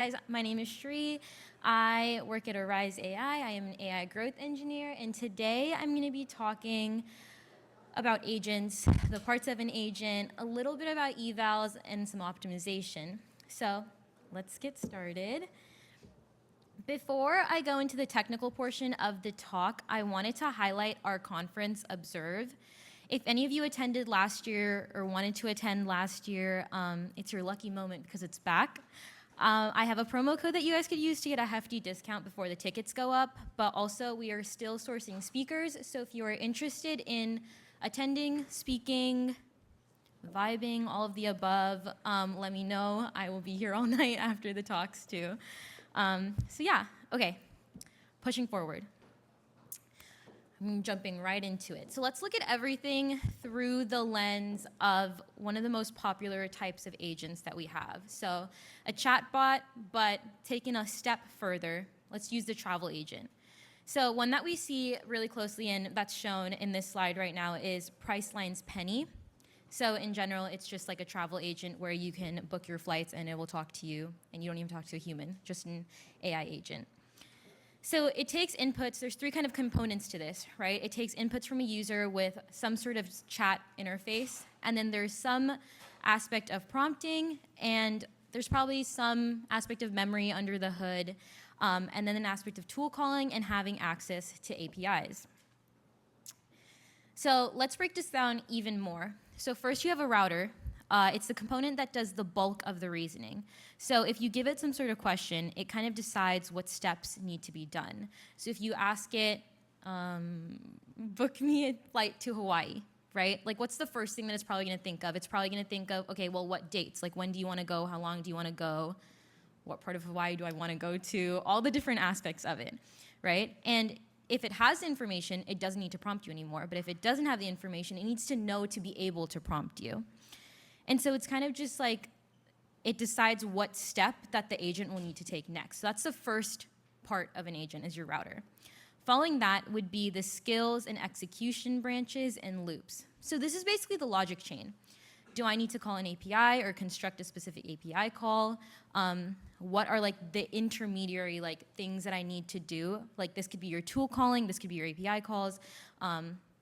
Guys, my name is Shri. I work at Arize AI. I am an AI growth engineer, and today I'm going to be talking about agents, the parts of an agent, a little bit about evals, and some optimization. So let's get started. Before I go into the technical portion of the talk, I wanted to highlight our conference, Observe. If any of you attended last year or wanted to attend last year, it's your lucky moment because it's back. I have a promo code that you guys could use to get a hefty discount before the tickets go up, but also we are still sourcing speakers, so if you are interested in attending, speaking, vibing, all of the above, let me know. I will be here all night after the talks too. So yeah, okay, pushing forward. I'm jumping right into it. So let's look at everything through the lens of one of the most popular types of agents that we have. So a chatbot, but taking a step further, let's use the travel agent. So one that we see really closely and that's shown in this slide right now is Priceline's Penny. So in general, it's just like a travel agent where you can book your flights and it will talk to you, and you don't even talk to a human, just an AI agent. So it takes inputs. There's three kind of components to this, right? It takes inputs from a user with some sort of chat interface, and then there's some aspect of prompting, and there's probably some aspect of memory under the hood, and then an aspect of tool calling and having access to APIs. So let's break this down even more. So first you have a router. It's the component that does the bulk of the reasoning. So if you give it some sort of question, it kind of decides what steps need to be done. So if you ask it, book me a flight to Hawaii, right? Like what's the first thing that it's probably going to think of? It's probably going to think of, okay, well, what dates? Like when do you want to go? How long do you want to go? What part of Hawaii do I want to go to? All the different aspects of it, right? And if it has information, it doesn't need to prompt you anymore. But if it doesn't have the information, it needs to know to be able to prompt you. And so it's kind of just like it decides what step that the agent will need to take next. So that's the first part of an agent is your router. Following that would be the skills and execution branches and loops. So this is basically the logic chain. Do I need to call an API or construct a specific API call? What are like the intermediary like things that I need to do? Like this could be your tool calling, this could be your API calls.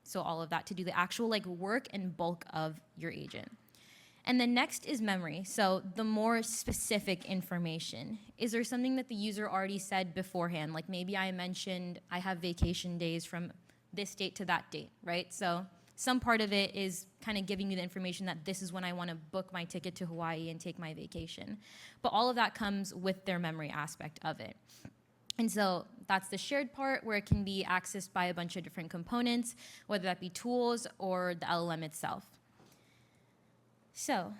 So all of that to do the actual like work and bulk of your agent. And then next is memory, so the more specific information. Is there something that the user already said beforehand? Like maybe I mentioned I have vacation days from this date to that date, right? So some part of it is kind of giving you the information that this is when I want to book my ticket to Hawaii and take my vacation. But all of that comes with their memory aspect of it. And so that's the shared part where it can be accessed by a bunch of different components, whether that be tools or the LLM itself. So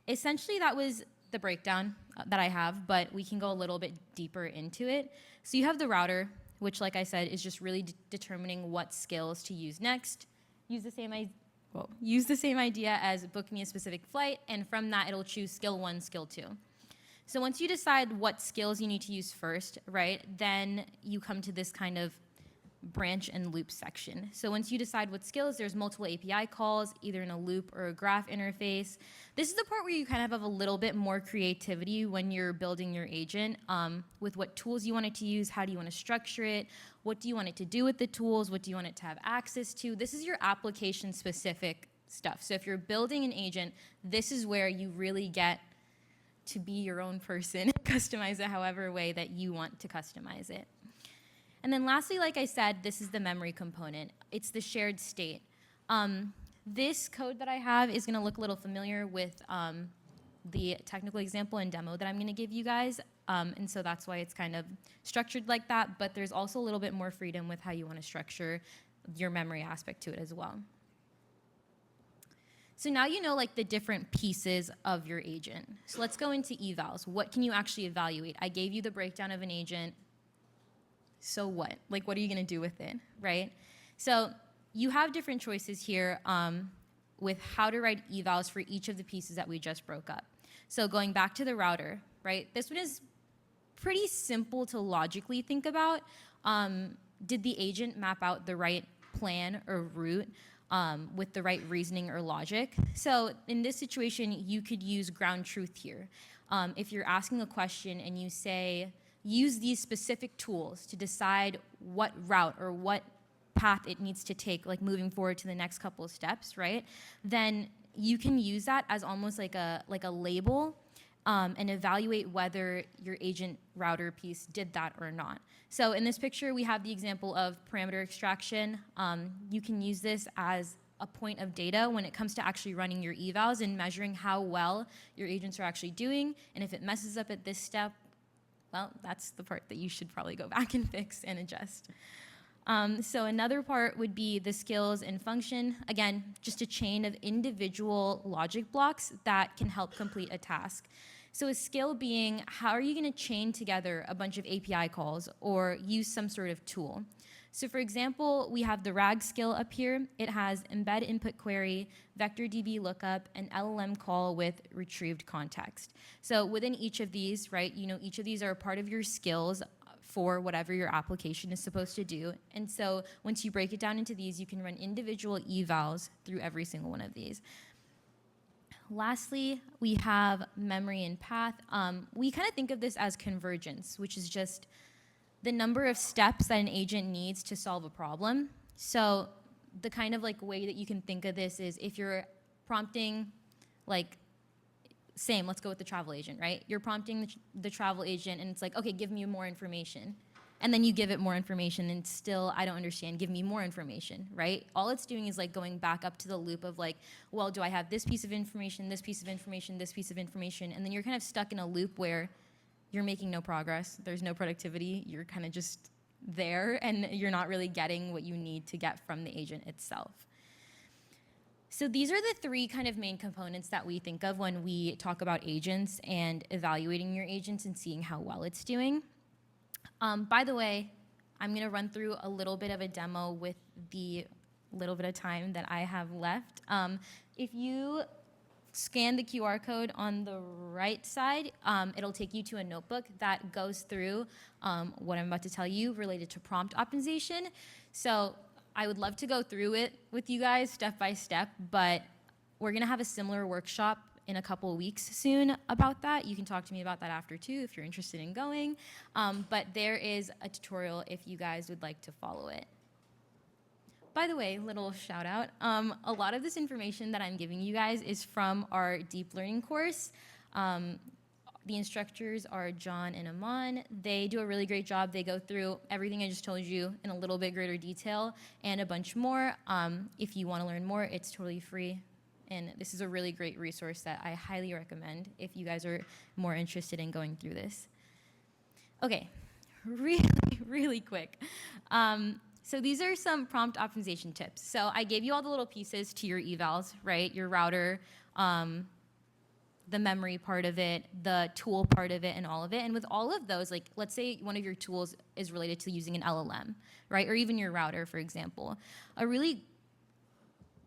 essentially that was the breakdown that I have, but we can go a little bit deeper into it. So you have the router, which like I said, is just really determining what skills to use next. Use the same idea as book me a specific flight, and from that it'll choose skill 1, skill 2. So once you decide what skills you need to use first, right, then you come to this kind of branch and loop section. So once you decide what skills, there's multiple API calls, either in a loop or a graph interface. This is the part where you kind of have a little bit more creativity when you're building your agent with what tools you want it to use, how do you want to structure it, what do you want it to do with the tools, what do you want it to have access to. This is your application specific stuff. So if you're building an agent, this is where you really get to be your own person, customize it however way that you want to customize it. And then lastly, like I said, this is the memory component. It's the shared state. This code that I have is going to look a little familiar with the technical example and demo that I'm going to give you guys. And so that's why it's kind of structured like that. But there's also a little bit more freedom with how you want to structure your memory aspect to it as well. So now you know like the different pieces of your agent. So let's go into evals. What can you actually evaluate? I gave you the breakdown of an agent. So what? Like, what are you going to do with it, right? So you have different choices here with how to write evals for each of the pieces that we just broke up. So going back to the router, right? This one is pretty simple to logically think about. Did the agent map out the right plan or route with the right reasoning or logic? So in this situation, you could use ground truth here. if you're asking a question and you say, use these specific tools to decide what route or what path it needs to take, like moving forward to the next couple of steps, right? Then you can use that as almost like a label and evaluate whether your agent router piece did that or not. So in this picture, we have the example of parameter extraction. You can use this as a point of data when it comes to actually running your evals and measuring how well your agents are actually doing. And if it messes up at this step, well, that's the part that you should probably go back and fix and adjust. So another part would be the skills and function. Again, just a chain of individual logic blocks that can help complete a task. So a skill being, how are you going to chain together a bunch of API calls or use some sort of tool? So for example, we have the RAG skill up here. It has embed input query, vector DB lookup, and LLM call with retrieved context. So within each of these, right, each of these are a part of your skills for whatever your application is supposed to do. And so once you break it down into these, you can run individual evals through every single one of these. Lastly, we have memory and path. We kind of think of this as convergence, which is just the number of steps that an agent needs to solve a problem. So the kind of like way that you can think of this is if you're prompting, like, let's go with the travel agent, right? You're prompting the travel agent and it's like, okay, give me more information. And then you give it more information and still, I don't understand, give me more information, right? All it's doing is like going back up to the loop of like, well, do I have this piece of information, this piece of information, this piece of information? And then you're kind of stuck in a loop where you're making no progress, there's no productivity, you're kind of just there and you're not really getting what you need to get from the agent itself. So these are the three kind of main components that we think of when we talk about agents and evaluating your agents and seeing how well it's doing. By the way, I'm going to run through a little bit of a demo with the little bit of time that I have left. If you scan the QR code on the right side, it'll take you to a notebook that goes through what I'm about to tell you related to prompt optimization. So I would love to go through it with you guys step by step, but we're going to have a similar workshop in a couple of weeks soon about that. You can talk to me about that after too if you're interested in going. But there is a tutorial if you guys would like to follow it. By the way, little shout out, a lot of this information that I'm giving you guys is from our deep learning course. The instructors are John and Aman. They do a really great job. They go through everything I just told you in a little bit greater detail and a bunch more. If you want to learn more, it's totally free. And this is a really great resource that I highly recommend if you guys are more interested in going through this. Okay, really, really quick. So these are some prompt optimization tips. So I gave you all the little pieces to your evals, right? Your router, the memory part of it, the tool part of it, and all of it. And with all of those, like let's say one of your tools is related to using an LLM, right? Or even your router, for example. A really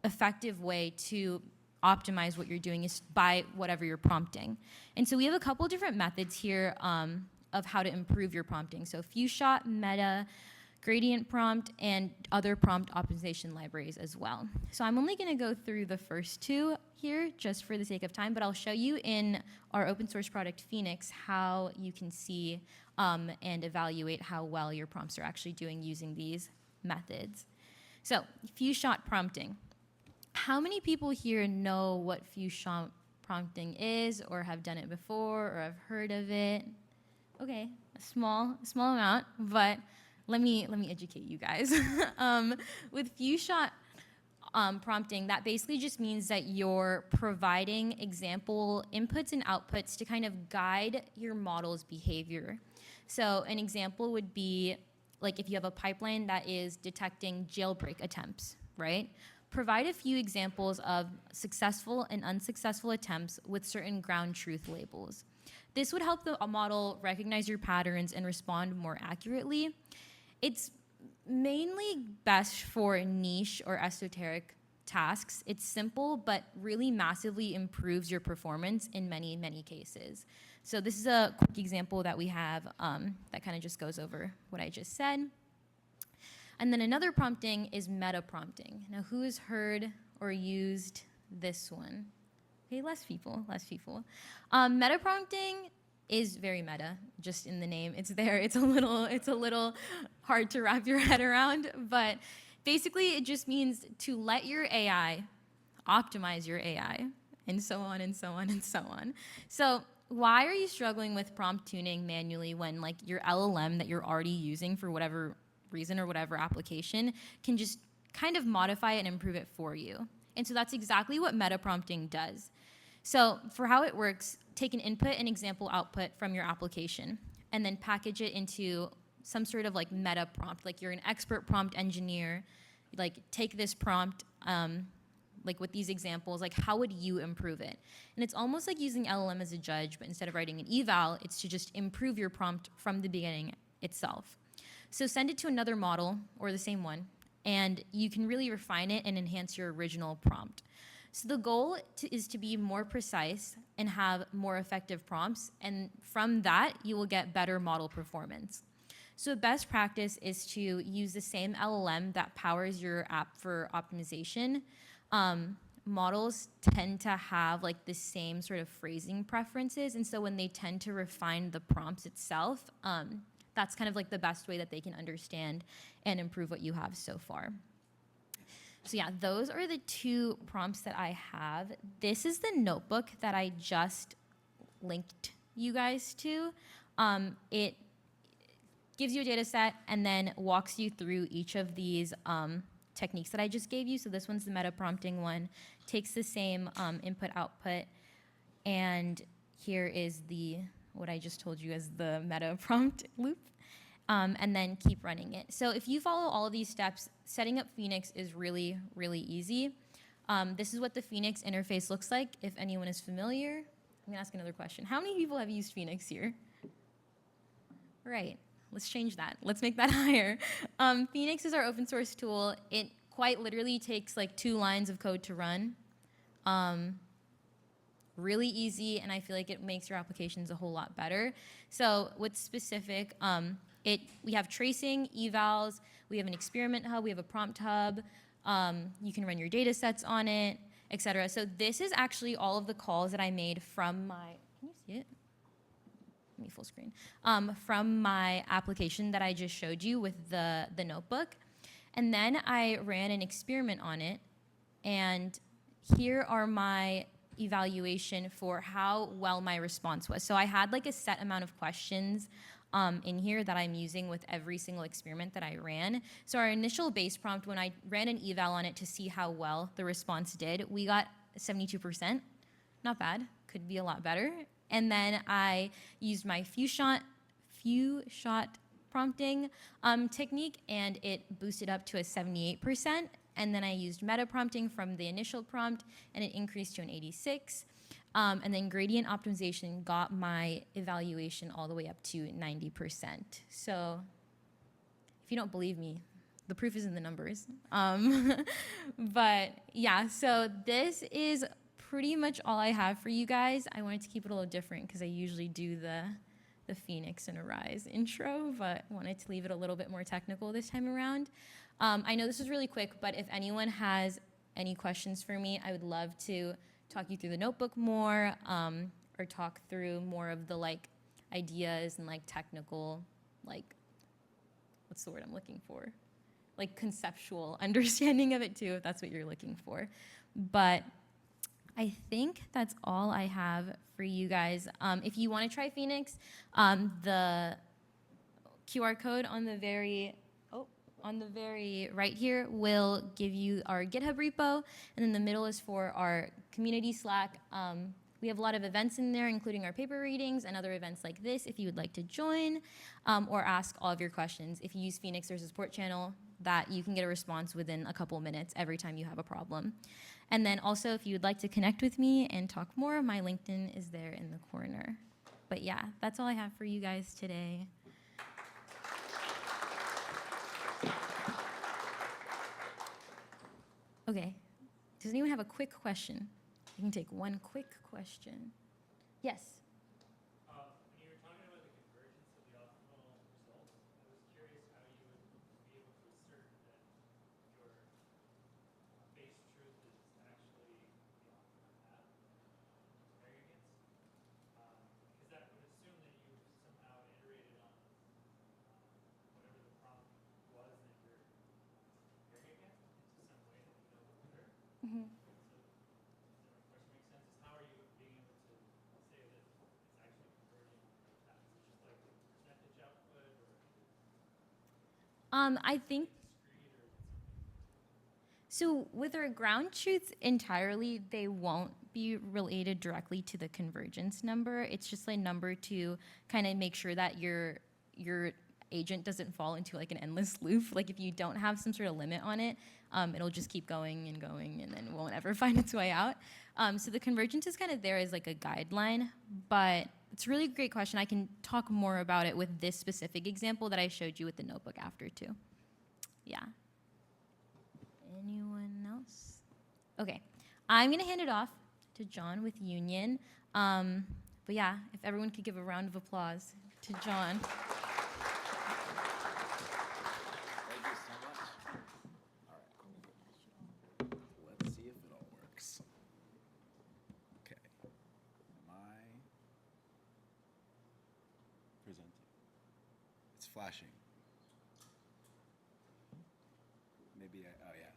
effective way to optimize what you're doing is by whatever you're prompting. And so we have a couple different methods here of how to improve your prompting. So few shot, meta, gradient prompt, and other prompt optimization libraries as well. So I'm only going to go through the first two here just for the sake of time, but I'll show you in our open source product Phoenix how you can see and evaluate how well your prompts are actually doing using these methods. So few shot prompting. How many people here know what few shot prompting is or have done it before or have heard of it? Okay, a small amount, but let me educate you guys. With few shot prompting, that basically just means that you're providing example inputs and outputs to kind of guide your model's behavior. So an example would be like if you have a pipeline that is detecting jailbreak attempts, right? Provide a few examples of successful and unsuccessful attempts with certain ground truth labels. This would help the model recognize your patterns and respond more accurately. It's mainly best for niche or esoteric tasks. It's simple, but really massively improves your performance in many, many cases. So this is a quick example that we have that kind of just goes over what I just said. And then another prompting is meta prompting. Now, who has heard or used this one? Okay, less people, less people. Meta prompting is very meta, just in the name. It's there. It's a little hard to wrap your head around, but basically it just means to let your AI optimize your AI, and so on and so on and so on. So why are you struggling with prompt tuning manually when like your LLM that you're already using for whatever reason or whatever application can just kind of modify it and improve it for you? And so that's exactly what meta prompting does. So for how it works, take an input and example output from your application and then package it into some sort of like meta prompt. Like you're an expert prompt engineer, like take this prompt, like with these examples, like how would you improve it? And it's almost like using LLM as a judge, but instead of writing an eval, it's to just improve your prompt from the beginning itself. So send it to another model or the same one, and you can really refine it and enhance your original prompt. So the goal is to be more precise and have more effective prompts, and from that, you will get better model performance. So best practice is to use the same LLM that powers your app for optimization. Models tend to have like the same sort of phrasing preferences, and so when they tend to refine the prompts itself, that's kind of like the best way that they can understand and improve what you have so far. So yeah, those are the 2 prompts that I have. This is the notebook that I just linked you guys to. It gives you a data set and then walks you through each of these techniques that I just gave you. So this one's the meta prompting one, takes the same input output, and here is what I just told you as the meta prompt loop, and then keep running it. So if you follow all of these steps, setting up Phoenix is really, really easy. This is what the Phoenix interface looks like, if anyone is familiar. I'm gonna ask another question. How many people have used Phoenix here? Right. Let's change that. Let's make that higher. Phoenix is our open source tool. It quite literally takes like 2 lines of code to run. Really easy, and I feel like it makes your applications a whole lot better. So what's specific, we have tracing, evals, we have an experiment hub, we have a prompt hub, you can run your data sets on it, etc. So this is actually all of the calls that I made from my, can you see it? Let me full screen. From my application that I just showed you with the notebook. And then I ran an experiment on it, and here are my evaluation for how well my response was. So I had like a set amount of questions in here that I'm using with every single experiment that I ran. So our initial base prompt, when I ran an eval on it to see how well the response did, we got 72%. Not bad, could be a lot better. And then I used my few shot prompting technique, and it boosted up to a 78%. And then I used meta prompting from the initial prompt, and it increased to an 86. And then gradient optimization got my evaluation all the way up to 90%. So if you don't believe me, the proof is in the numbers. But yeah, so this is pretty much all I have for you guys. I wanted to keep it a little different because I usually do the Phoenix and Arize intro, but wanted to leave it a little bit more technical this time around. I know this was really quick, but if anyone has any questions for me, I would love to talk you through the notebook more, or talk through more of the like ideas and like technical, like, what's the word I'm looking for? Like conceptual understanding of it too, if that's what you're looking for. But I think that's all I have for you guys. If you want to try Phoenix, the QR code on the very right here will give you our GitHub repo, and then the middle is for our community Slack. We have a lot of events in there, including our paper readings and other events like this if you would like to join, or ask all of your questions. If you use Phoenix, there's a support channel that you can get a response within a couple minutes every time you have a problem. And then also, if you would like to connect with me and talk more, my LinkedIn is there in the corner. But yeah, that's all I have for you guys today. Okay, does anyone have a quick question? I can take one quick question. Yes? When you were talking about the convergence of the optimal results, I was curious how you would be able to assert that your base truth is actually the optimal path. Does that question make sense? Is how are you being able to say that it's actually converting or not? Is it just like percentage output, or I think discrete, or is it something? so. With our ground truths entirely, they won't be related directly to the convergence number. It's just a number to kind of make sure that your agent doesn't fall into like an endless loop. Like if you don't have some sort of limit on it, it'll just keep going and going, and then won't ever find its way out. So the convergence is kind of there as like a guideline, but it's a really great question. I can talk more about it with this specific example that I showed you with the notebook after too. Yeah. Anyone else? Okay. I'm going to hand it off to John with Union. But yeah, if everyone could give a round of applause to John. Thank you so much. All right. Let's see if it all works. Okay. Am I presenting? It's flashing. Maybe oh yeah.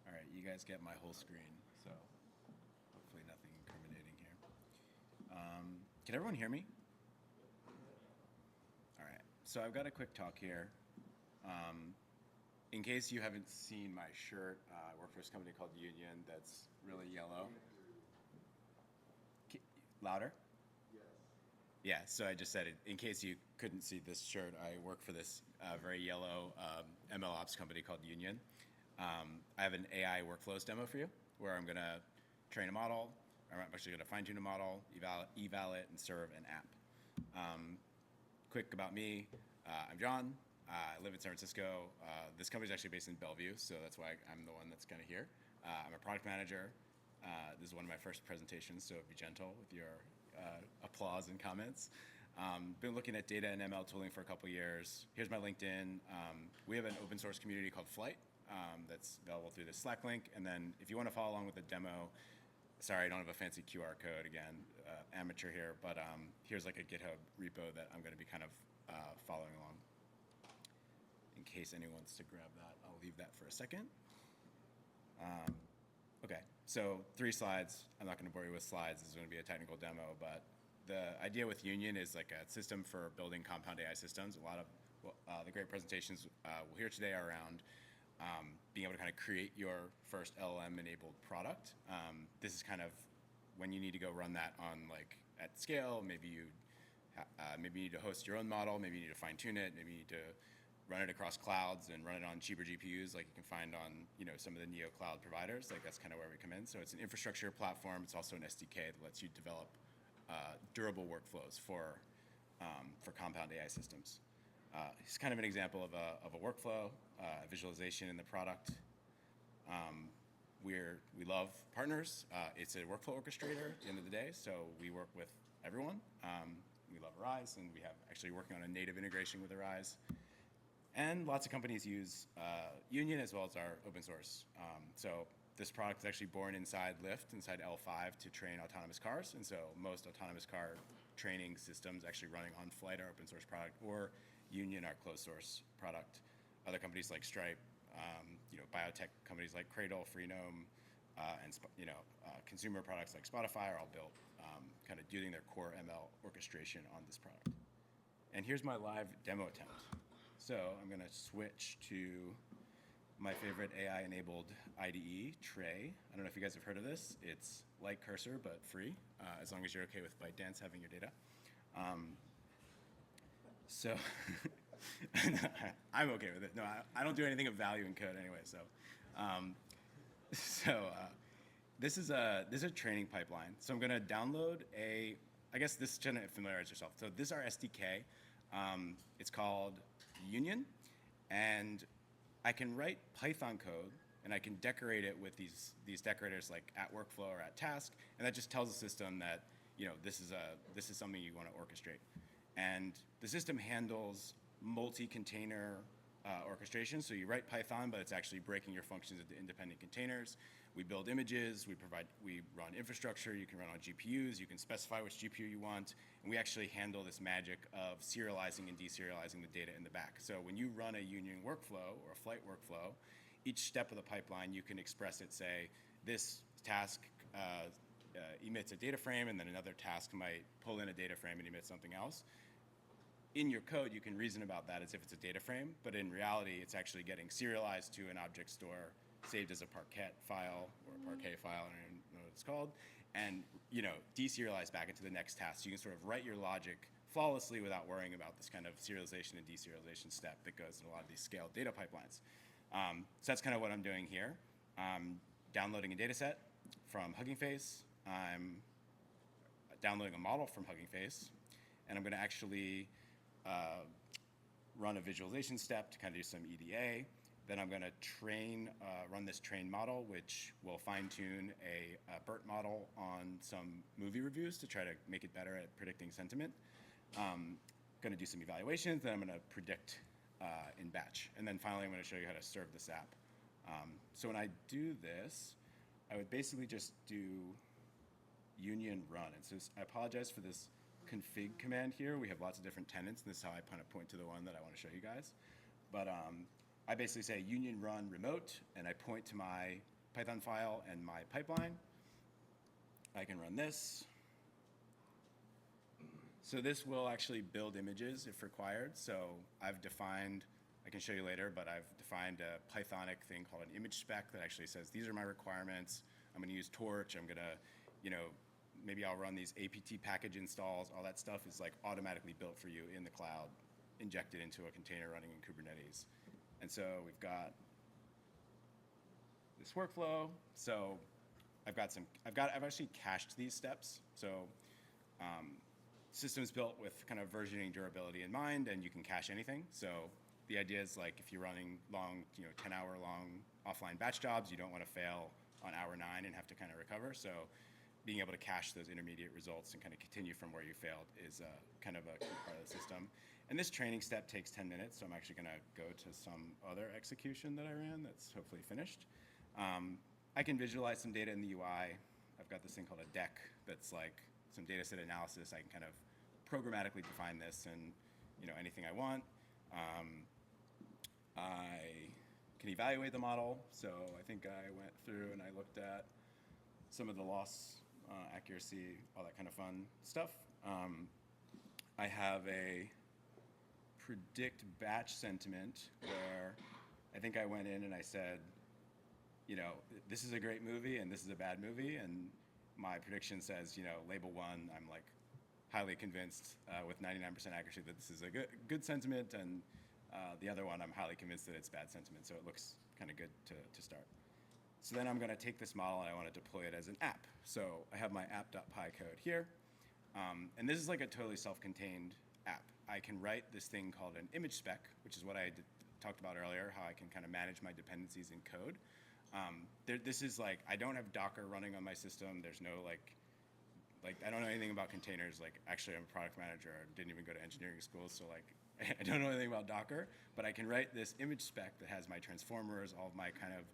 All right, you guys get my whole screen, so hopefully nothing incriminating here. Can everyone hear me? All right, so I've got a quick talk here. In case you haven't seen my shirt, I work for this company called Union that's really yellow. Louder? Yeah, so I just said it. In case you couldn't see this shirt, I work for this very yellow ML ops company called Union. I have an AI workflows demo for you where I'm going to train a model. I'm actually going to fine-tune a model, eval it, and serve an app. Quick about me, I'm John. I live in San Francisco. This company is actually based in Bellevue, so that's why I'm the one that's kind of here. I'm a product manager. This is one of my first presentations, so be gentle with your applause and comments. Been looking at data and ML tooling for a couple years. Here's my LinkedIn. We have an open source community called Flight that's available through the Slack link. And then if you want to follow along with the demo, sorry, I don't have a fancy QR code again, amateur here, but here's like a GitHub repo that I'm going to be kind of following along. In case anyone wants to grab that, I'll leave that for a second. Okay, so 3 slides. I'm not going to bore you with slides. This is going to be a technical demo, but the idea with Union is like a system for building compound AI systems. A lot of the great presentations we'll hear today are around being able to kind of create your first LLM-enabled product. This is kind of when you need to go run that on like at scale. Maybe you need to host your own model. Maybe you need to fine-tune it. Maybe you need to run it across clouds and run it on cheaper GPUs like you can find on some of the neo cloud providers. Like that's kind of where we come in. So it's an infrastructure platform. It's also an SDK that lets you develop durable workflows for compound AI systems. It's kind of an example of a workflow, visualization in the product. We love partners. It's a workflow orchestrator at the end of the day, so we work with everyone. We love Arize, and we have actually working on a native integration with Arize. And lots of companies use Union as well as our open source. So this product is actually born inside Lyft, inside L5 to train autonomous cars. And so most autonomous car training systems actually running on Flight, our open source product, or Union, our closed source product. Other companies like Stripe, biotech companies like Cradle, Freenome, and consumer products like Spotify are all built kind of doing their core ML orchestration on this product. And here's my live demo attempt. So I'm going to switch to my favorite AI-enabled IDE, Tray. I don't know if you guys have heard of this. It's like Cursor, but free, as long as you're okay with ByteDance having your data. So I'm okay with it. No, I don't do anything of value in code anyway. This is a training pipeline. So I'm going to download I guess this is going to familiarize yourself. So this is our SDK. It's called Union, and I can write Python code, and I can decorate it with these decorators like @workflow or @task, and that just tells the system that this is something you want to orchestrate. And the system handles multi-container orchestration. So you write Python, but it's actually breaking your functions into independent containers. We build images, we run infrastructure, you can run on GPUs, you can specify which GPU you want, and we actually handle this magic of serializing and deserializing the data in the back. So when you run a Union workflow or a Flight workflow, each step of the pipeline, you can express it, say, this task emits a data frame, and then another task might pull in a data frame and emit something else. In your code, you can reason about that as if it's a data frame, but in reality, it's actually getting serialized to an object store, saved as a Parquet file or a Parquet file, I don't know what it's called, and deserialized back into the next task. So you can sort of write your logic flawlessly without worrying about this kind of serialization and deserialization step that goes in a lot of these scaled data pipelines. So that's kind of what I'm doing here. I'm downloading a data set from Hugging Face. I'm downloading a model from Hugging Face, and I'm going to actually run a visualization step to kind of do some EDA. Then I'm going to run this train model, which will fine-tune a BERT model on some movie reviews to try to make it better at predicting sentiment. Going to do some evaluations, then I'm going to predict in batch. And then finally, I'm going to show you how to serve this app. So when I do this, I would basically just do union run. And so I apologize for this config command here. We have lots of different tenants, and this is how I kind of point to the one that I want to show you guys. But I basically say union run remote, and I point to my Python file and my pipeline. I can run this. So this will actually build images if required. So I've defined, I can show you later, but I've defined a Pythonic thing called an image spec that actually says, these are my requirements. I'm going to use Torch. I'm going to, maybe I'll run these apt package installs. All that stuff is like automatically built for you in the cloud, injected into a container running in Kubernetes. And so we've got this workflow. So I've actually cached these steps. So systems built with kind of versioning durability in mind, and you can cache anything. So the idea is like if you're running long, 10-hour long offline batch jobs, you don't want to fail on hour 9 and have to kind of recover. So being able to cache those intermediate results and kind of continue from where you failed is kind of a key part of the system. And this training step takes 10 minutes, so I'm actually going to go to some other execution that I ran that's hopefully finished. I can visualize some data in the UI. I've got this thing called a deck that's like some data set analysis. I can kind of programmatically define this and anything I want. I can evaluate the model. So I think I went through and I looked at some of the loss, accuracy, all that kind of fun stuff. I have a predict batch sentiment where I think I went in and I said, this is a great movie and this is a bad movie, and my prediction says, label 1, I'm like highly convinced with 99% accuracy that this is a good sentiment, and the other one I'm highly convinced that it's bad sentiment, so it looks kind of good to start. So then I'm going to take this model and I want to deploy it as an app. So I have my app.py code here, and this is like a totally self-contained app. I can write this thing called an image spec, which is what I talked about earlier, how I can kind of manage my dependencies in code. This is like, I don't have Docker running on my system. There's no like I don't know anything about containers. Like, actually, I'm a product manager. I didn't even go to engineering school, so like, I don't know anything about Docker. But I can write this image spec that has my transformers, all of my kind of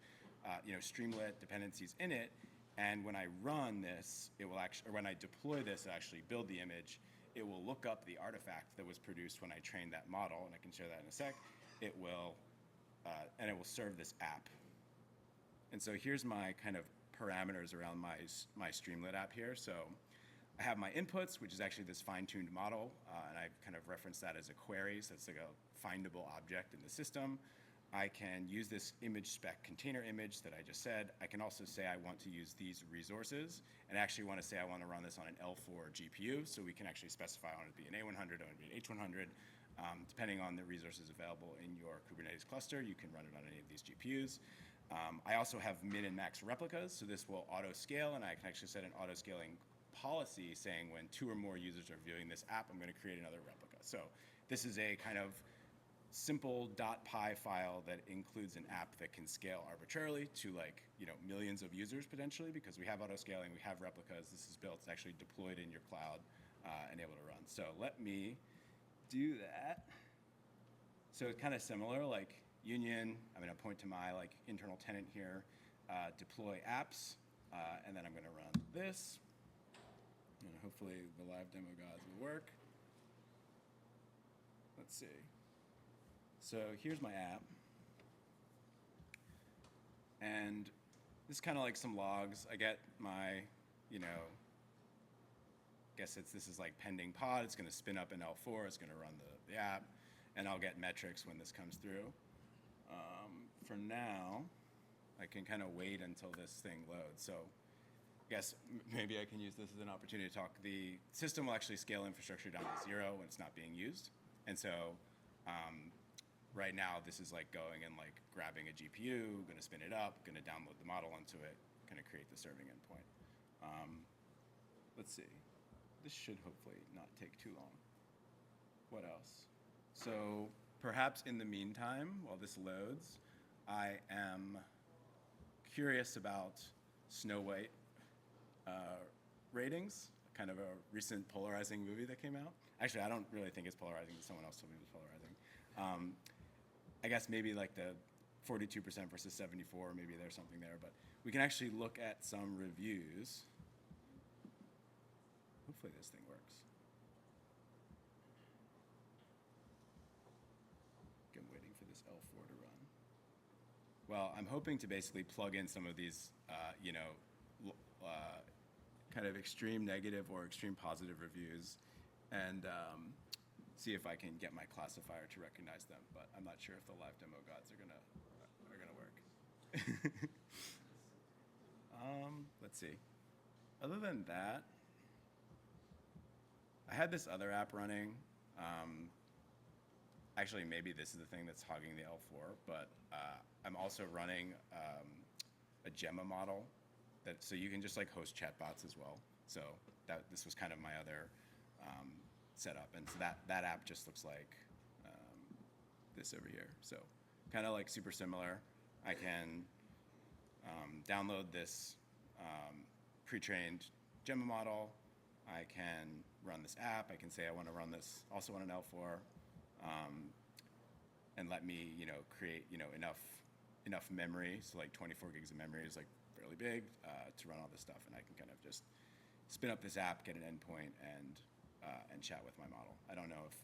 Streamlit dependencies in it. And when I run this, it will actually, or when I deploy this to actually build the image, it will look up the artifact that was produced when I trained that model, and I can show that in a sec. It will serve this app. And so here's my kind of parameters around my Streamlit app here. So I have my inputs, which is actually this fine-tuned model, and I kind of reference that as a query, so it's like a findable object in the system. I can use this image spec container image that I just said. I can also say I want to use these resources, and I actually want to say I want to run this on an L4 GPU, so we can actually specify I want it to be an A100, I want it to be an H100. Depending on the resources available in your Kubernetes cluster, you can run it on any of these GPUs. I also have min and max replicas, so this will auto-scale, and I can actually set an auto-scaling policy saying when 2 or more users are viewing this app, I'm going to create another replica. So this is a kind of simple .py file that includes an app that can scale arbitrarily to like, millions of users potentially, because we have auto-scaling, we have replicas, this is built, it's actually deployed in your cloud and able to run. So let me do that. So it's kind of similar, like Union, I'm going to point to my like internal tenant here, deploy apps, and then I'm going to run this. And hopefully the live demo gods will work. Let's see. So here's my app. And this is kind of like some logs. I get my, this is like pending pod. It's going to spin up in L4. It's going to run the app. And I'll get metrics when this comes through. For now, I can kind of wait until this thing loads. So I guess maybe I can use this as an opportunity to talk. The system will actually scale infrastructure down to 0 when it's not being used. And so right now, this is like going and like grabbing a GPU, going to spin it up, going to download the model onto it, going to create the serving endpoint. Let's see. This should hopefully not take too long. What else? So perhaps in the meantime, while this loads, I am curious about Snow White ratings, kind of a recent polarizing movie that came out. Actually, I don't really think it's polarizing. Someone else told me it was polarizing. I guess maybe like the 42% versus 74, maybe there's something there. But we can actually look at some reviews. Hopefully this thing works. I'm waiting for this L4 to run. Well, I'm hoping to basically plug in some of these, kind of extreme negative or extreme positive reviews and see if I can get my classifier to recognize them. But I'm not sure if the live demo gods are gonna work. Let's see. Other than that, I had this other app running. Actually, maybe this is the thing that's hogging the L4, but I'm also running a Gemma model so you can just like host chatbots as well. So this was kind of my other setup, and so that app just looks like this over here. So kind of like super similar. I can download this pre-trained Gemma model. I can run this app. I can say I want to run this also on an L4, and let me create enough memory. So like 24 gigs of memory is like fairly big to run all this stuff, and I can kind of just spin up this app, get an endpoint, and chat with my model. I don't know if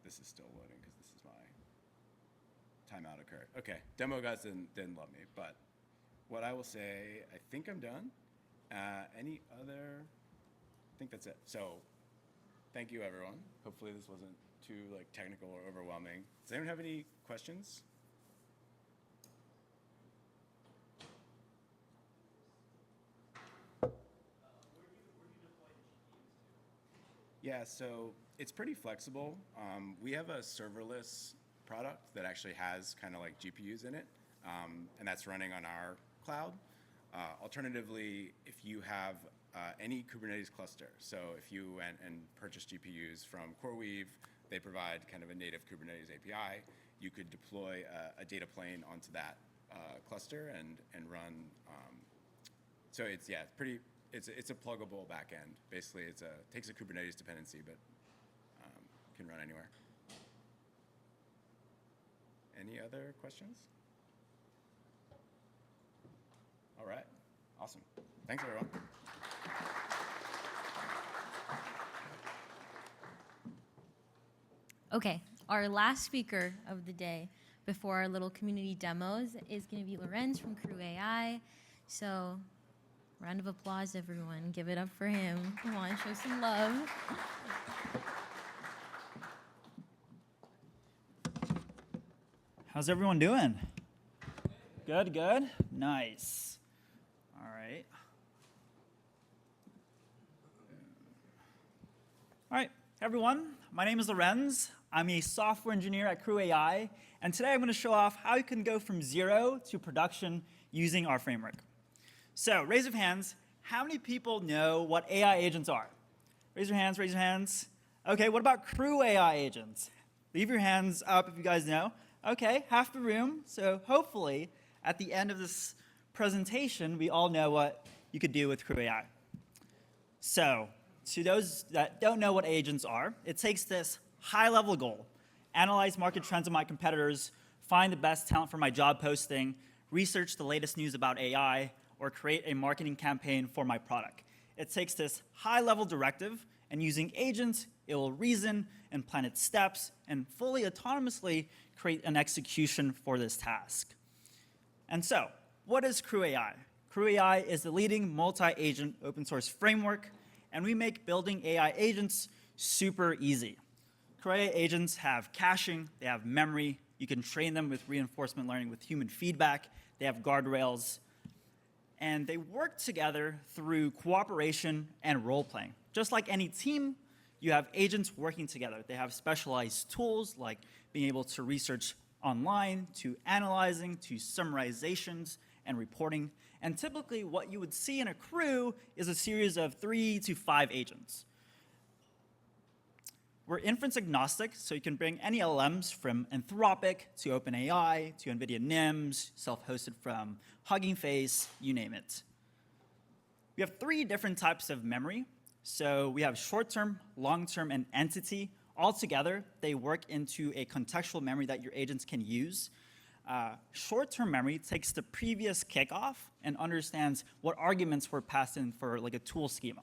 this is still loading because this is my timeout occurred. Okay, demo guys didn't love me, but what I will say, I think I'm done. Any other? I think that's it. So thank you, everyone. Hopefully this wasn't too like technical or overwhelming. Does anyone have any questions? Yeah, so it's pretty flexible. We have a serverless product that actually has kind of like GPUs in it, and that's running on our cloud. Alternatively, if you have any Kubernetes cluster, so if you went and purchased GPUs from CoreWeave, they provide kind of a native Kubernetes API. You could deploy a data plane onto that cluster and run. So it's pretty. It's a pluggable backend. Basically, takes a Kubernetes dependency, but can run anywhere. Any other questions? All right, awesome. Thanks, everyone. Okay, our last speaker of the day before our little community demos is going to be Lorenz from CrewAI. So, round of applause, everyone. Give it up for him. Come on, show some love. How's everyone doing? Good, good? Nice. All right. All right, everyone. My name is Lorenz. I'm a software engineer at CrewAI, and today I'm going to show off how you can go from 0 to production using our framework. So, raise of hands, how many people know what AI agents are? Raise your hands, raise your hands. Okay, what about CrewAI agents? Leave your hands up if you guys know. Okay, half the room. So hopefully, at the end of this presentation, we all know what you could do with CrewAI. So, to those that don't know what agents are, it takes this high-level goal: analyze market trends of my competitors, find the best talent for my job posting, research the latest news about AI, or create a marketing campaign for my product. It takes this high-level directive, and using agents, it will reason and plan its steps and fully autonomously create an execution for this task. And so, what is CrewAI? CrewAI is the leading multi-agent open source framework, and we make building AI agents super easy. CrewAI agents have caching, they have memory, you can train them with reinforcement learning with human feedback, they have guardrails, and they work together through cooperation and role-playing. Just like any team, you have agents working together. They have specialized tools like being able to research online, to analyzing, to summarizations and reporting. And typically what you would see in a crew is a series of 3 to 5 agents. We're inference agnostic, so you can bring any LLMs from Anthropic to OpenAI to NVIDIA NIMs, self-hosted from Hugging Face, you name it. We have 3 different types of memory. So we have short-term, long-term, and entity. All together, they work into a contextual memory that your agents can use. Short-term memory takes the previous kickoff and understands what arguments were passed in for like a tool schema.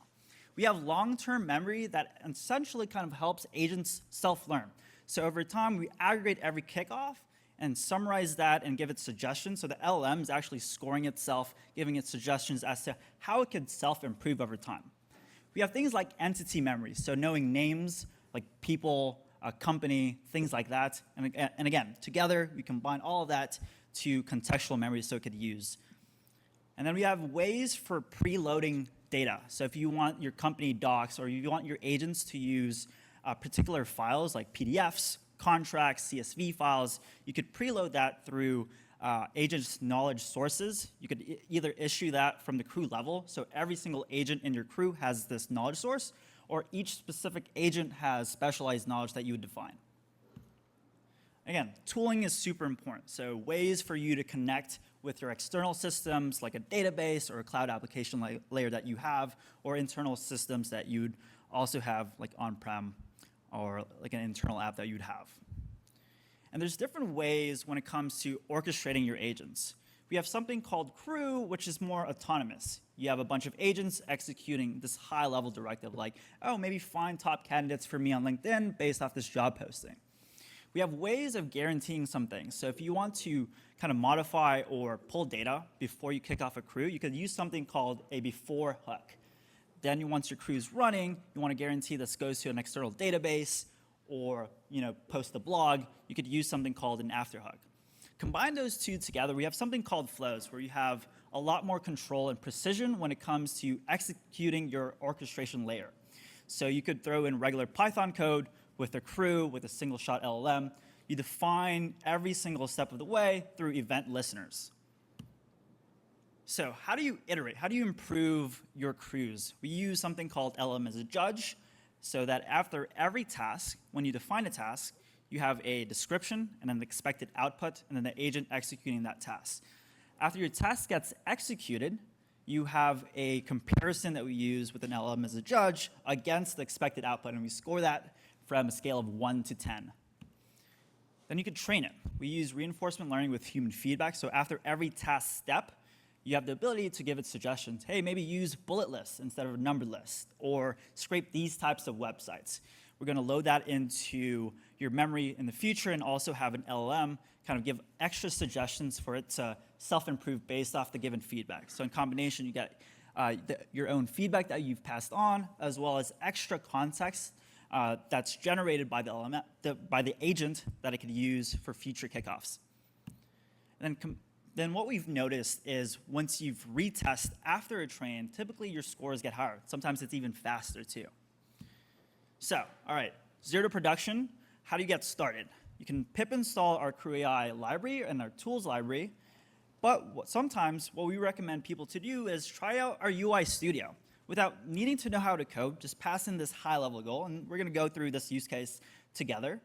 We have long-term memory that essentially kind of helps agents self-learn. So over time, we aggregate every kickoff and summarize that and give it suggestions. So the LLM is actually scoring itself, giving it suggestions as to how it could self-improve over time. We have things like entity memory, so knowing names, like people, a company, things like that. And again, together, we combine all of that to contextual memory so it could use. And then we have ways for preloading data. So if you want your company docs or you want your agents to use particular files like PDFs, contracts, CSV files, you could preload that through agents' knowledge sources. You could either issue that from the crew level, so every single agent in your crew has this knowledge source, or each specific agent has specialized knowledge that you would define. Again, tooling is super important, so ways for you to connect with your external systems like a database or a cloud application layer that you have, or internal systems that you'd also have like on-prem or like an internal app that you'd have. And there's different ways when it comes to orchestrating your agents. We have something called Crew, which is more autonomous. You have a bunch of agents executing this high-level directive like, oh, maybe find top candidates for me on LinkedIn based off this job posting. We have ways of guaranteeing some things. So if you want to kind of modify or pull data before you kick off a crew, you could use something called a before hook. Then once your crew's running, you want to guarantee this goes to an external database or post a blog, you could use something called an after hook. Combine those two together, we have something called flows, where you have a lot more control and precision when it comes to executing your orchestration layer. So you could throw in regular Python code with a crew, with a single-shot LLM. You define every single step of the way through event listeners. So how do you iterate? How do you improve your crews? We use something called LLM as a judge, so that after every task, when you define a task, you have a description and an expected output, and then the agent executing that task. After your task gets executed, you have a comparison that we use with an LLM as a judge against the expected output, and we score that from a scale of 1 to 10. Then you could train it. We use reinforcement learning with human feedback, so after every task step, you have the ability to give it suggestions. Hey, maybe use bullet lists instead of a numbered list, or scrape these types of websites. We're going to load that into your memory in the future and also have an LLM kind of give extra suggestions for it to self-improve based off the given feedback. So in combination, you get your own feedback that you've passed on, as well as extra context that's generated by the LLM, by the agent that it could use for future kickoffs. And then what we've noticed is once you've retest after a train, typically your scores get higher. Sometimes it's even faster too. So, all right, 0 to production, how do you get started? You can pip install our CrewAI library and our tools library, but sometimes what we recommend people to do is try out our UI Studio. Without needing to know how to code, just pass in this high-level goal, and we're gonna go through this use case together.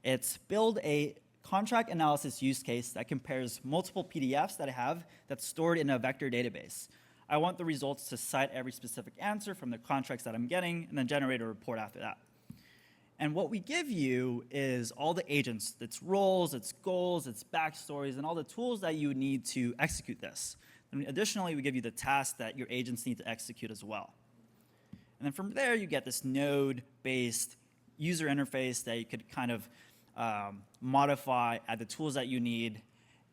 It's build a contract analysis use case that compares multiple PDFs that I have that's stored in a vector database. I want the results to cite every specific answer from the contracts that I'm getting and then generate a report after that. And what we give you is all the agents, its roles, its goals, its backstories, and all the tools that you would need to execute this. And additionally, we give you the tasks that your agents need to execute as well. And then from there, you get this node-based user interface that you could kind of modify, add the tools that you need.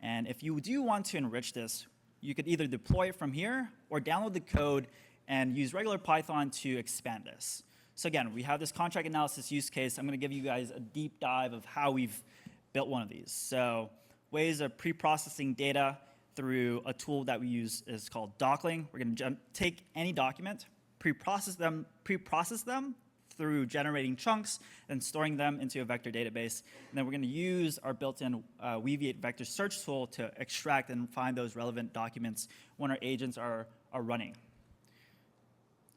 And if you do want to enrich this, you could either deploy it from here or download the code and use regular Python to expand this. So again, we have this contract analysis use case. I'm going to give you guys a deep dive of how we've built one of these. So ways of pre-processing data through a tool that we use is called dockling. We're going to take any document, pre-process them through generating chunks and storing them into a vector database. And then we're going to use our built-in Weaviate vector search tool to extract and find those relevant documents when our agents are running.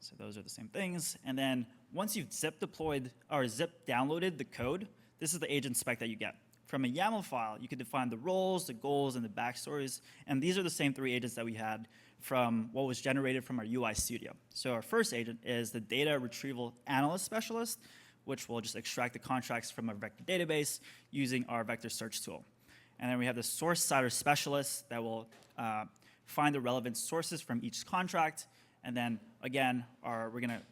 So those are the same things. And then once you've zip deployed or zip downloaded the code, this is the agent spec that you get. From a YAML file, you can define the roles, the goals, and the backstories. And these are the same 3 agents that we had from what was generated from our UI studio. So our first agent is the data retrieval analyst specialist, which will just extract the contracts from our vector database using our vector search tool. And then we have the source cider specialist that will find the relevant sources from each contract. And then again, we're going to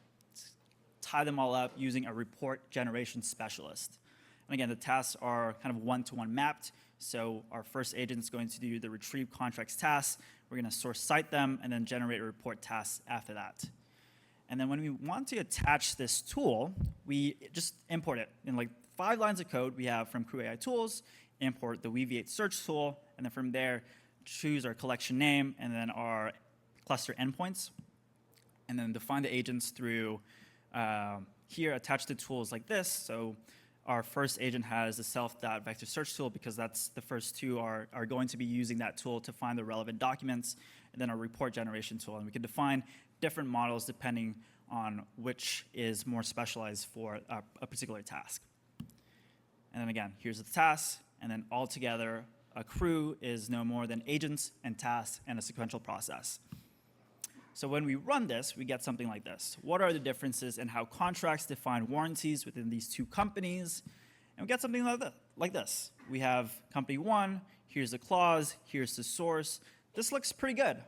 tie them all up using a report generation specialist. And again, the tasks are kind of one-to-one mapped. So our first agent is going to do the retrieve contracts tasks. We're going to source cite them and then generate a report task after that. And then when we want to attach this tool, we just import it. In like 5 lines of code we have from CrewAI tools, import the Weaviate search tool, and then from there, choose our collection name and then our cluster endpoints. And then define the agents through here, attach the tools like this. So our first agent has the self.vector search tool because that's the first 2 are going to be using that tool to find the relevant documents, and then our report generation tool. And we can define different models depending on which is more specialized for a particular task. And then again, here's the task, and then altogether, a crew is no more than agents and tasks and a sequential process. So when we run this, we get something like this. What are the differences in how contracts define warranties within these 2 companies? And we get something like this. We have company 1, here's the clause, here's the source. This looks pretty good,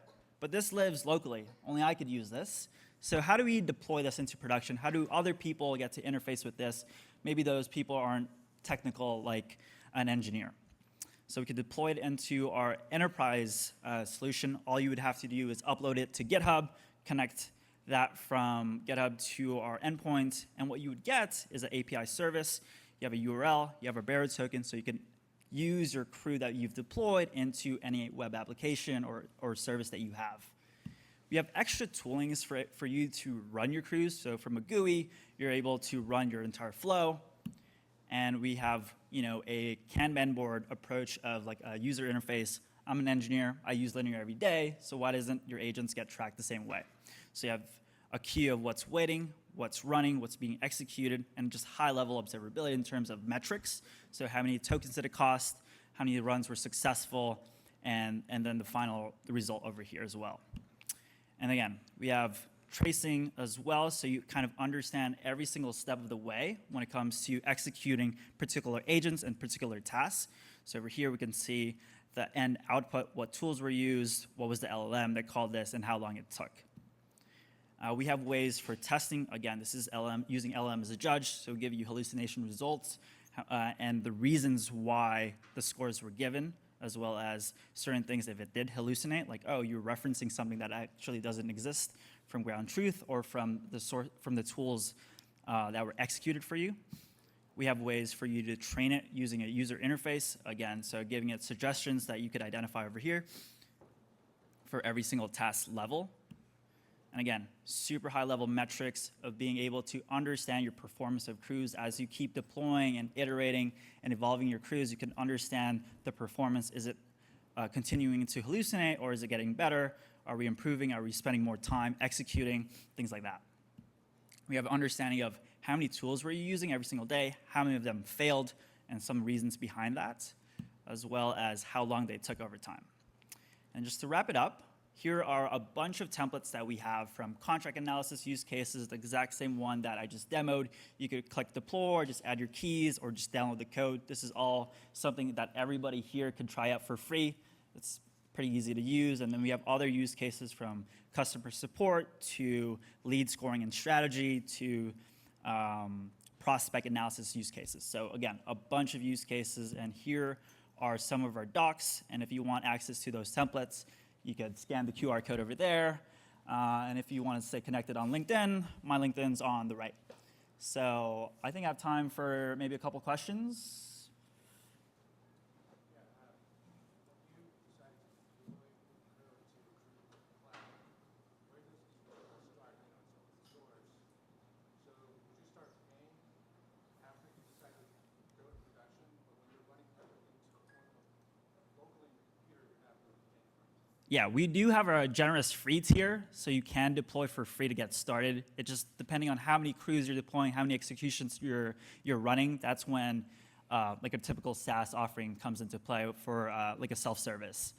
but this lives locally. Only I could use this. So how do we deploy this into production? How do other people get to interface with this? Maybe those people aren't technical like an engineer. So we could deploy it into our enterprise solution. All you would have to do is upload it to GitHub, connect that from GitHub to our endpoint, and what you would get is an API service. You have a URL, you have a bearer token, so you can use your crew that you've deployed into any web application or service that you have. We have extra toolings for you to run your crews. So from a GUI, you're able to run your entire flow. And we have, a Kanban board approach of like a user interface. I'm an engineer. I use Linear every day. So why doesn't your agents get tracked the same way? So you have a queue of what's waiting, what's running, what's being executed, and just high-level observability in terms of metrics. So how many tokens did it cost, how many runs were successful, and then the result over here as well. And again, we have tracing as well, so you kind of understand every single step of the way when it comes to executing particular agents and particular tasks. So over here we can see the end output, what tools were used, what was the LLM that called this, and how long it took. We have ways for testing. Again, this is using LLM as a judge, so we give you hallucination results and the reasons why the scores were given, as well as certain things if it did hallucinate, like, oh, you're referencing something that actually doesn't exist from ground truth or from the tools that were executed for you. We have ways for you to train it using a user interface, again, so giving it suggestions that you could identify over here for every single task level. And again, super high level metrics of being able to understand your performance of crews as you keep deploying and iterating and evolving your crews. You can understand the performance. Is it continuing to hallucinate, or is it getting better? Are we improving? Are we spending more time executing? Things like that. We have understanding of how many tools were you using every single day, how many of them failed, and some reasons behind that, as well as how long they took over time. And just to wrap it up, here are a bunch of templates that we have from contract analysis use cases, the exact same one that I just demoed. You could click deploy, or just add your keys, or just download the code. This is all something that everybody here can try out for free. It's pretty easy to use. And then we have other use cases from customer support to lead scoring and strategy to prospect analysis use cases. So again, a bunch of use cases, and here are some of our docs. And if you want access to those templates, you could scan the QR code over there. And if you want to stay connected on LinkedIn, my LinkedIn's on the right. So I think I have time for maybe a couple questions. Yeah, we do have a generous free tier, so you can deploy for free to get started. It just, depending on how many crews you're deploying, how many executions you're running, that's when like a typical SaaS offering comes into play for like a self-service.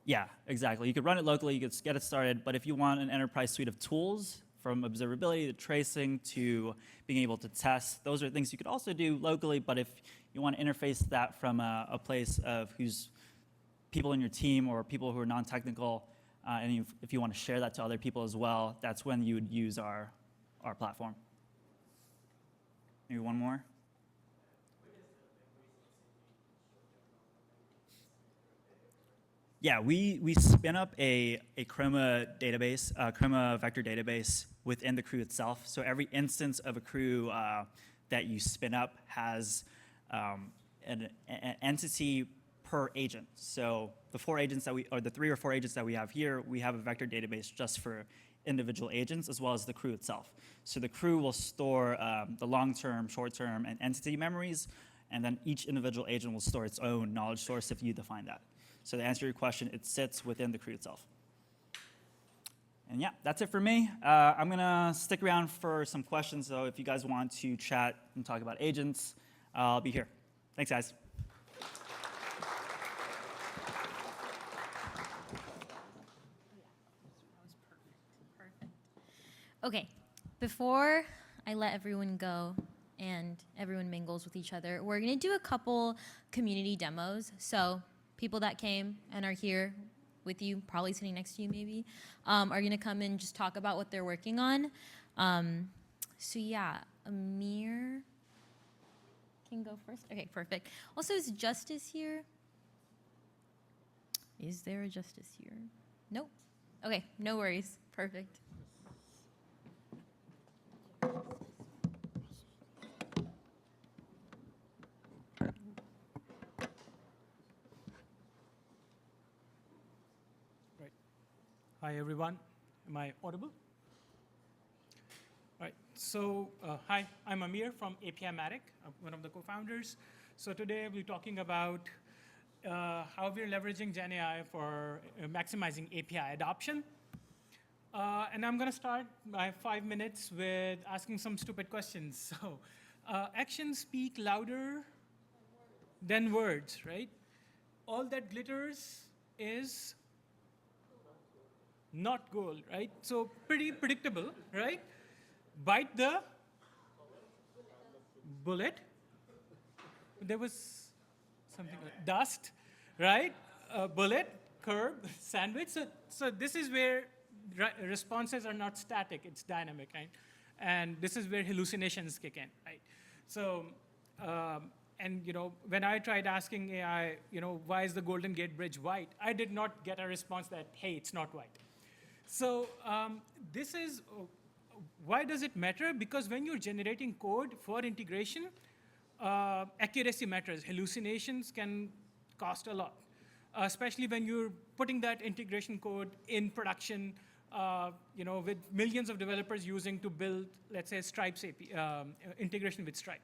Yeah, exactly. You could run it locally, you could get it started, but if you want an enterprise suite of tools, from observability to tracing to being able to test, those are things you could also do locally, but if you want to interface that from a place of who's people in your team or people who are non-technical, and if you want to share that to other people as well, that's when you would use our platform. Maybe one more. Yeah, we spin up a Chroma database, Chroma vector database within the Crew itself. So every instance of a Crew that you spin up has an entity per agent. So the 4 agents that or the 3 or 4 agents that we have here, we have a vector database just for individual agents as well as the Crew itself. So the Crew will store the long-term, short-term, and entity memories, and then each individual agent will store its own knowledge source if you define that. So to answer your question, it sits within the Crew itself. And yeah, that's it for me. I'm going to stick around for some questions, so if you guys want to chat and talk about agents, I'll be here. Thanks, guys. Okay, before I let everyone go and everyone mingles with each other, we're going to do a couple community demos. So people that came and are here with you, probably sitting next to you maybe, are going to come and just talk about what they're working on. So yeah, Amir can go first. Okay, perfect. Also, is Justice here? Is there a Justice here? Nope. Okay, no worries. Perfect. Hi, everyone. Am I audible? All right. So, hi, I'm Amir from API Matic, one of the co-founders. So today we're talking about how we're leveraging GenAI for maximizing API adoption. And I'm going to start my 5 minutes with asking some stupid questions. So, actions speak louder than words, right? All that glitters is not gold, right? So pretty predictable, right? Bite the bullet. There was something like dust, right? Bullet, curb, sandwich. So this is where responses are not static, it's dynamic, right? And this is where hallucinations kick in, right? So, and when I tried asking AI, why is the Golden Gate Bridge white? I did not get a response that, hey, it's not white. So this is, why does it matter? Because when you're generating code for integration, accuracy matters. Hallucinations can cost a lot, especially when you're putting that integration code in production, with millions of developers using to build, let's say, Stripe's integration with Stripe.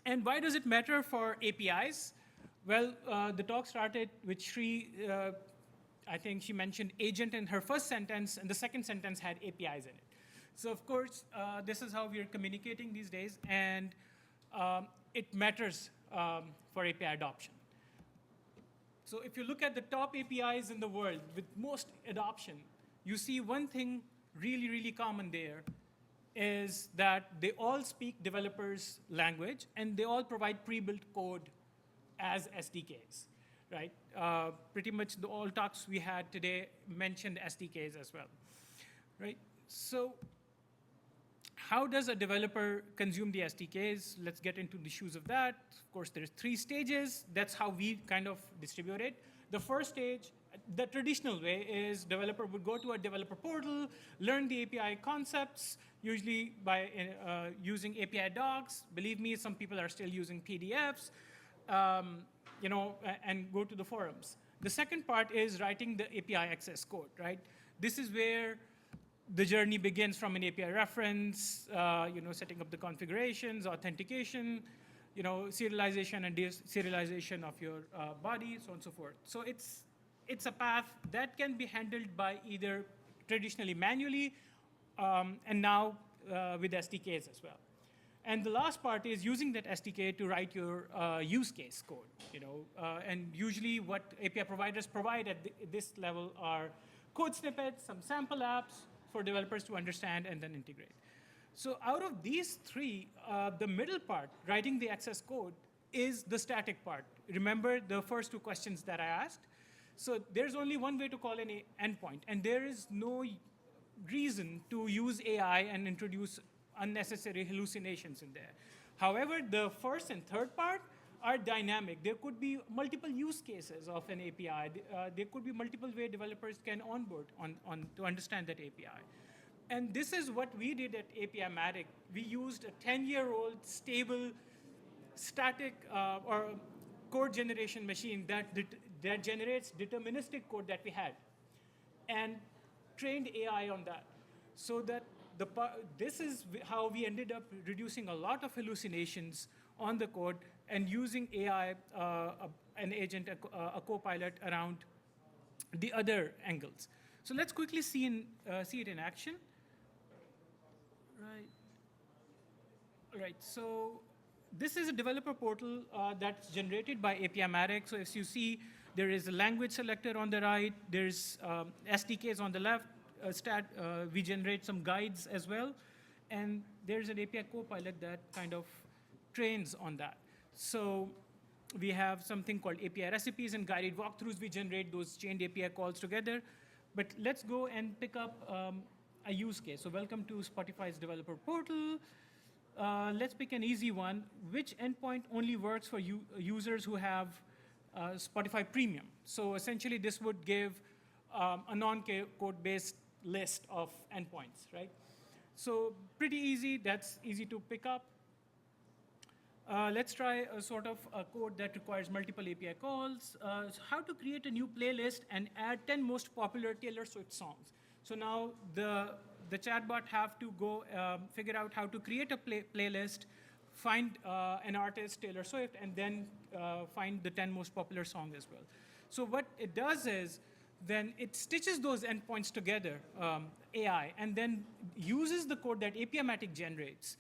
And why does it matter for APIs? Well, the talk started with Shri. I think she mentioned agent in her first sentence, and the second sentence had APIs in it. So of course, this is how we're communicating these days, and it matters for API adoption. So if you look at the top APIs in the world with most adoption, you see one thing really, really common there is that they all speak developers' language, and they all provide pre-built code as SDKs. Right? Pretty much all talks we had today mentioned SDKs as well, right? So how does a developer consume the SDKs? Let's get into the shoes of that. Of course, there's 3 stages. That's how we kind of distribute it. The first stage, the traditional way, is developer would go to a developer portal, learn the API concepts, usually by using API docs. Believe me, some people are still using PDFs, and go to the forums. The second part is writing the API access code, right? This is where the journey begins from an API reference, setting up the configurations, authentication, serialization and deserialization of your body, so on and so forth. So it's a path that can be handled by either traditionally manually, and now with SDKs as well. And the last part is using that SDK to write your use case code. And usually what API providers provide at this level are code snippets, some sample apps for developers to understand and then integrate. So out of these 3, the middle part, writing the access code, is the static part. Remember the first 2 questions that I asked? So there's only one way to call an endpoint, and there is no reason to use AI and introduce unnecessary hallucinations in there. However, the first and third part are dynamic. There could be multiple use cases of an API. There could be multiple ways developers can onboard to understand that API. And this is what we did at API-matic. We used a 10-year-old stable, static, or code generation machine that generates deterministic code that we had, and trained AI on that. So that this is how we ended up reducing a lot of hallucinations on the code and using AI, an agent, a co-pilot around the other angles. So let's quickly see it in action. Right. All right. So this is a developer portal that's generated by API-matic. So as you see, there is a language selector on the right. There's SDKs on the left. We generate some guides as well. And there's an API co-pilot that kind of trains on that. So we have something called API recipes and guided walkthroughs. We generate those chained API calls together. But let's go and pick up a use case. So welcome to Spotify's developer portal. Let's pick an easy one. Which endpoint only works for users who have Spotify Premium? So essentially, this would give a non-code-based list of endpoints, right? So pretty easy. That's easy to pick up. Let's try a sort of a code that requires multiple API calls. How to create a new playlist and add 10 most popular Taylor Swift songs. So now the chatbot have to go figure out how to create a playlist, find an artist, Taylor Swift, and then find the 10 most popular songs as well. So what it does is, then it stitches those endpoints together, AI, and then uses the code that API-matic generates,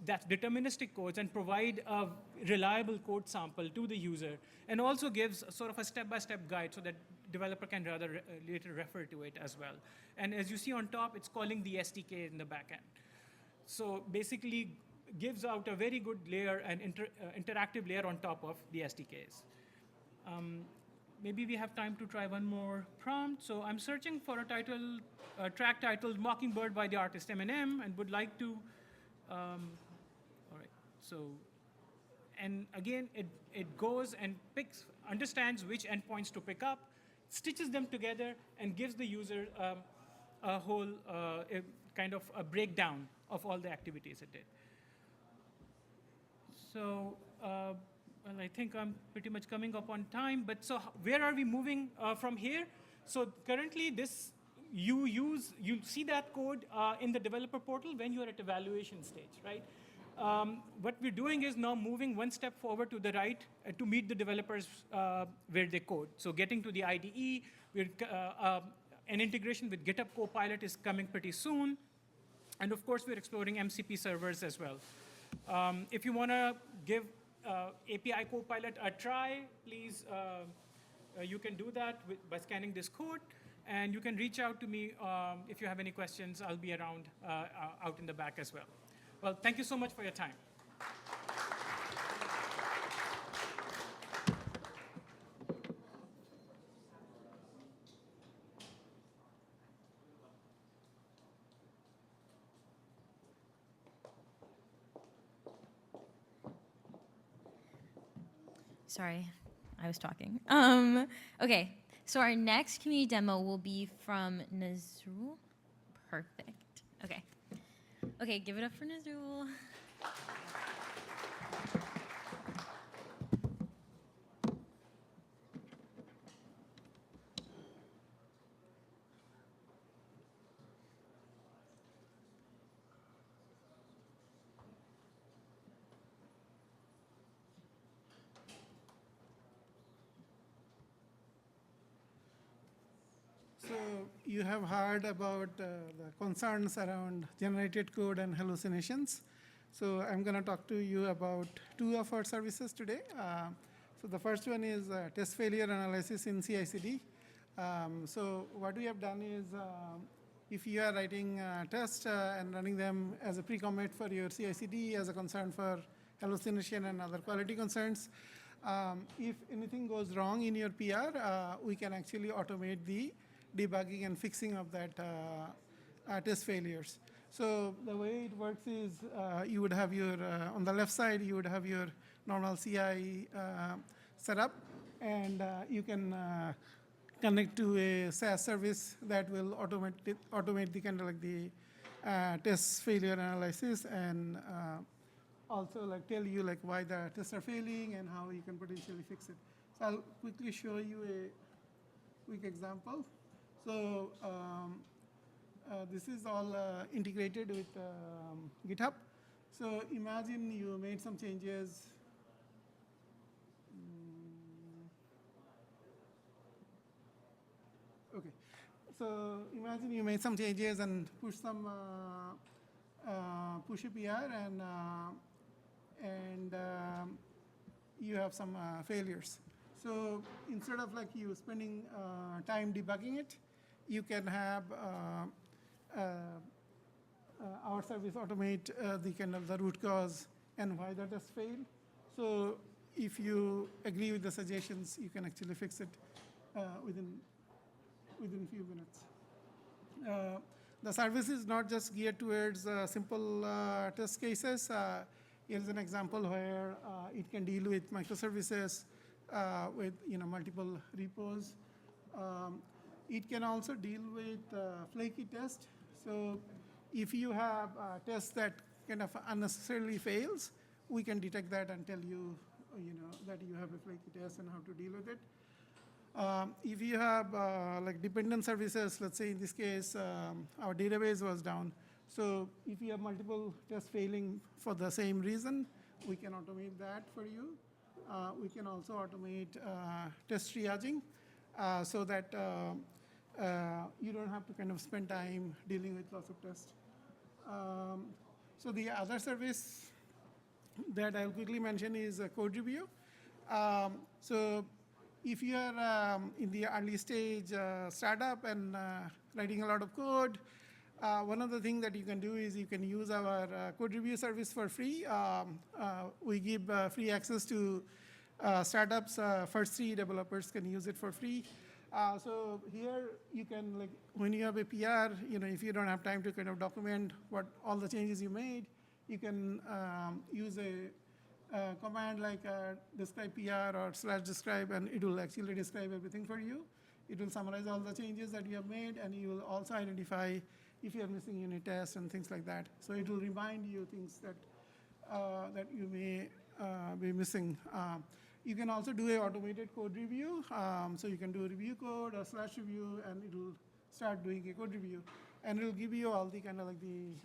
that's deterministic codes, and provide a reliable code sample to the user, and also gives sort of a step-by-step guide so that developer can rather later refer to it as well. And as you see on top, it's calling the SDK in the backend. So basically gives out a very good layer, an interactive layer on top of the SDKs. Maybe we have time to try one more prompt. So I'm searching for a track titled Mockingbird by the artist Eminem, and would like to, all right, so, and again, it goes and understands which endpoints to pick up, stitches them together, and gives the user a whole kind of a breakdown of all the activities it did. So, well, I think I'm pretty much coming up on time, but so where are we moving from here? So currently you see that code in the developer portal when you're at evaluation stage, right? What we're doing is now moving one step forward to the right to meet the developers where they code. So getting to the IDE, an integration with GitHub Copilot is coming pretty soon. And of course, we're exploring MCP servers as well. If you want to give API Copilot a try, please, you can do that by scanning this code. And you can reach out to me if you have any questions. I'll be around out in the back as well. Well, thank you so much for your time. sorry, I was talking. Okay, so our next community demo will be from Nazrul. Perfect. Okay. Okay, give it up for Nazrul. So you have heard about the concerns around generated code and hallucinations. So I'm going to talk to you about two of our services today. So the first one is test failure analysis in CI/CD. So what we have done is, if you are writing tests and running them as a pre-commit for your CI/CD as a concern for hallucination and other quality concerns, if anything goes wrong in your PR, we can actually automate the debugging and fixing of that test failures. So the way it works is, you would have your, on the left side, you would have your normal CI setup, and you can connect to a SaaS service that will automate the kind of like the test failure analysis, and also like tell you like why the tests are failing and how you can potentially fix it. So I'll quickly show you a quick example. So this is all integrated with GitHub. So imagine you made some changes. Okay. So imagine you made some changes and push some push a PR, and you have some failures. So instead of like you spending time debugging it, you can have our service automate the kind of the root cause and why that has failed. So if you agree with the suggestions, you can actually fix it within a few minutes. The service is not just geared towards simple test cases. Here's an example where it can deal with microservices with multiple repos. It can also deal with flaky tests. So if you have tests that kind of unnecessarily fails, we can detect that and tell you, that you have a flaky test and how to deal with it. If you have like dependent services, let's say in this case, our database was down. So if you have multiple tests failing for the same reason, we can automate that for you. We can also automate test triaging so that you don't have to kind of spend time dealing with lots of tests. So the other service that I'll quickly mention is code review. So if you are in the early stage startup and writing a lot of code, one of the things that you can do is you can use our code review service for free. We give free access to startups. First 3 developers can use it for free. So here you can, like, when you have a PR, if you don't have time to kind of document what all the changes you made, you can use a command like describe PR or /describe, and it will actually describe everything for you. It will summarize all the changes that you have made, and you will also identify if you are missing unit tests and things like that. So it will remind you things that that you may be missing. You can also do an automated code review. So you can do a review code or /review, and it will start doing a code review. And it will give you all the kind of like the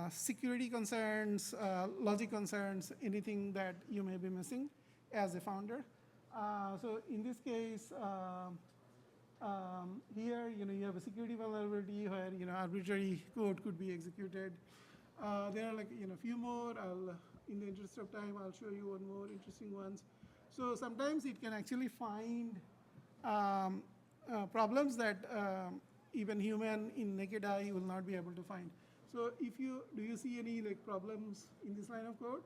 security concerns, logic concerns, anything that you may be missing as a founder. So in this case, here you have a security vulnerability where arbitrary code could be executed. There are like a few more. In the interest of time, I'll show you one more interesting ones. So sometimes it can actually find problems that even human in naked eye will not be able to find. So do you see any like problems in this line of code?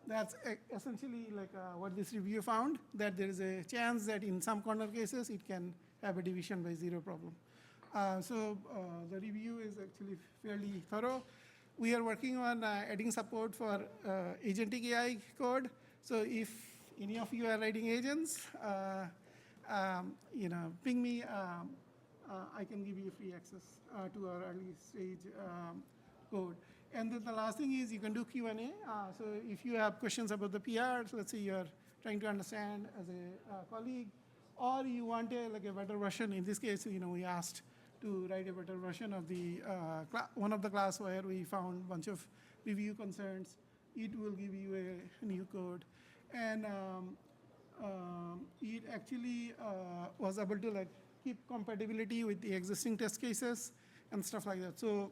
That's essentially like what this review found, that there is a chance that in some corner cases it can have a division by 0 problem. So the review is actually fairly thorough. We are working on adding support for agentic AI code. So if any of you are writing agents, ping me. I can give you free access to our early stage code. And then the last thing is you can do Q&A. So if you have questions about the PR, so let's say you're trying to understand as a colleague, or you want a better version. In this case, we asked to write a better version of the one of the class where we found a bunch of review concerns. It will give you a new code. And it actually was able to keep compatibility with the existing test cases and stuff like that. So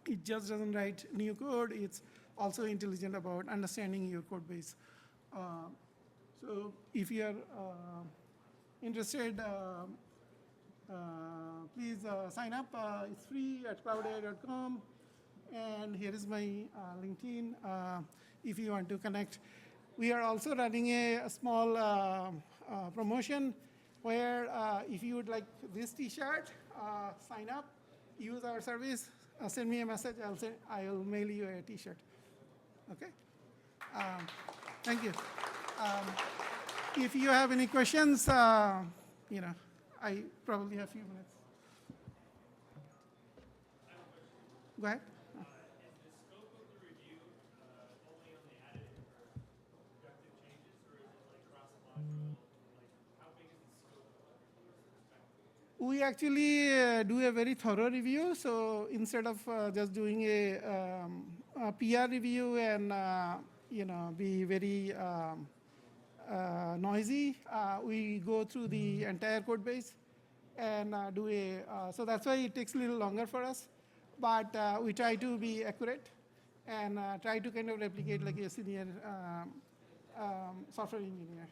it just doesn't write new code. It's also intelligent about understanding your code base. So if you're interested, please sign up. It's free at CrewAI.com. And here is my LinkedIn if you want to connect. We are also running a small promotion where if you would like this T-shirt, sign up, use our service, send me a message. I'll mail you a T-shirt. Okay? Thank you. If you have any questions, I probably have a few minutes. Go ahead. We actually do a very thorough review. So instead of just doing a PR review and be very noisy, we go through the entire code base and do so that's why it takes a little longer for us. But we try to be accurate and try to kind of replicate like a senior software engineer.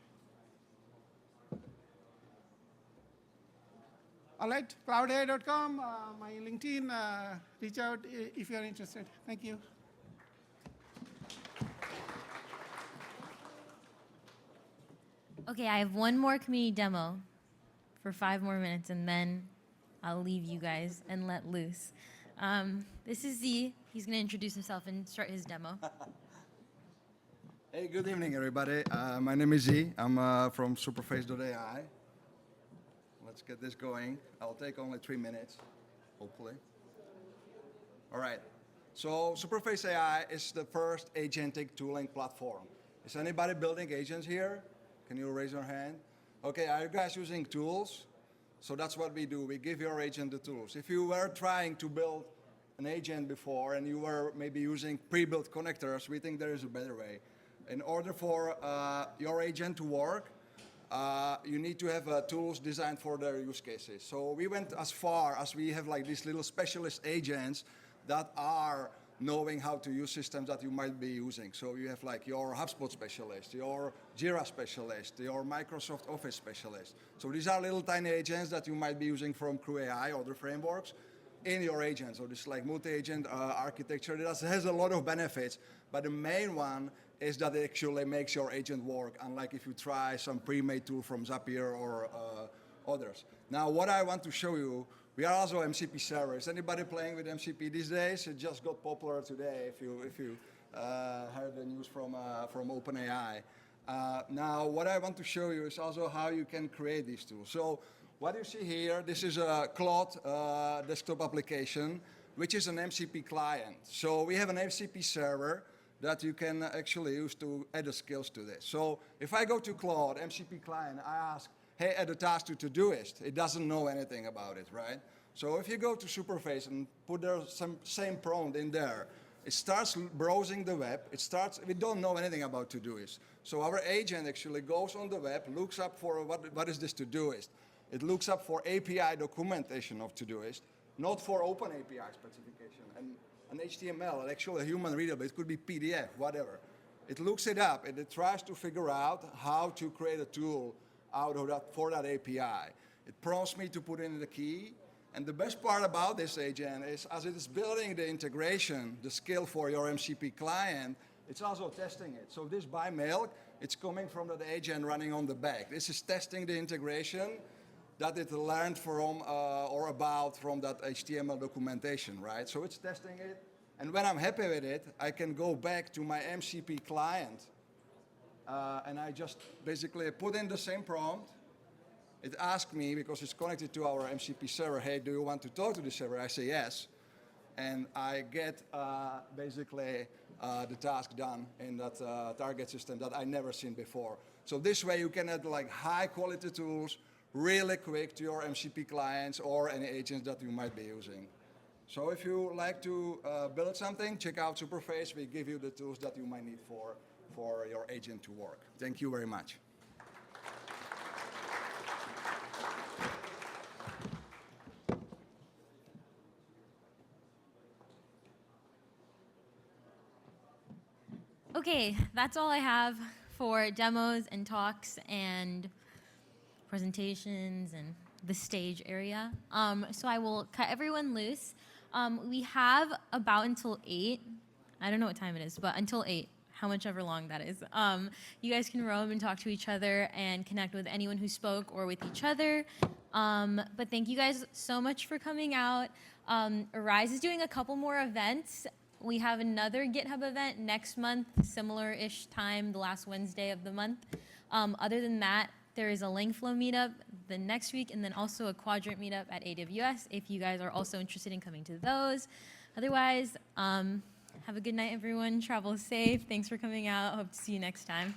All right, CrewAI.com, my LinkedIn, reach out if you're interested. Thank you. Okay, I have one more community demo for 5 more minutes, and then I'll leave you guys and let loose. This is Z. He's going to introduce himself and start his demo. Hey, good evening, everybody. My name is Z. I'm from Superface.ai. Let's get this going. I'll take only 3 minutes, hopefully. All right. So Superface AI is the first agentic tooling platform. Is anybody building agents here? Can you raise your hand? Okay, are you guys using tools? So that's what we do. We give your agent the tools. If you were trying to build an agent before and you were maybe using pre-built connectors, we think there is a better way. In order for your agent to work, you need to have tools designed for their use cases. So we went as far as we have like these little specialist agents that are knowing how to use systems that you might be using. So you have like your HubSpot specialist, your Jira specialist, your Microsoft Office specialist. So these are little tiny agents that you might be using from CrewAI or other frameworks in your agent. So this like multi-agent architecture that has a lot of benefits, but the main one is that it actually makes your agent work, unlike if you try some pre-made tool from Zapier or others. Now, what I want to show you, we are also MCP server. Is anybody playing with MCP these days? It just got popular today, if you heard the news from OpenAI. Now, what I want to show you is also how you can create these tools. So what you see here, this is a Claude desktop application, which is an MCP client. So we have an MCP server that you can actually use to add the skills to this. So if I go to Claude, MCP client, I ask, hey, add a task to Todoist. It doesn't know anything about it, right? So if you go to Superface and put some same prompt in there, it starts browsing the web. We don't know anything about Todoist. So our agent actually goes on the web, looks up for what is this Todoist. It looks up for API documentation of Todoist, not for open API specification. And an HTML, actually a human readable, it could be PDF, whatever. It looks it up and it tries to figure out how to create a tool out of that for that API. It prompts me to put in the key. And the best part about this agent is as it is building the integration, the skill for your MCP client, it's also testing it. So this by mail, it's coming from the agent running on the back. This is testing the integration that it learned from or about from that HTML documentation, right? So it's testing it, And when I'm happy with it, I can go back to my MCP client, and I just basically put in the same prompt. It asks me, because it's connected to our MCP server, hey, do you want to talk to the server? I say yes. And I get basically the task done in that target system that I never seen before. So this way you can add like high quality tools really quick to your MCP clients or any agents that you might be using. So if you like to build something, check out Superface. We give you the tools that you might need for your agent to work. Thank you very much. Okay, that's all I have for demos and talks and presentations and the stage area. So I will cut everyone loose. We have about until 8. I don't know what time it is, but until 8, how much ever long that is. You guys can roam and talk to each other and connect with anyone who spoke or with each other. But thank you guys so much for coming out. Arize is doing a couple more events. We have another GitHub event next month, similar-ish time, the last Wednesday of the month. Other than that, there is a Langflow meetup the next week, and then also a Quadrant meetup at AWS if you guys are also interested in coming to those. Otherwise, have a good night, everyone. Travel safe. Thanks for coming out. Hope to see you next time.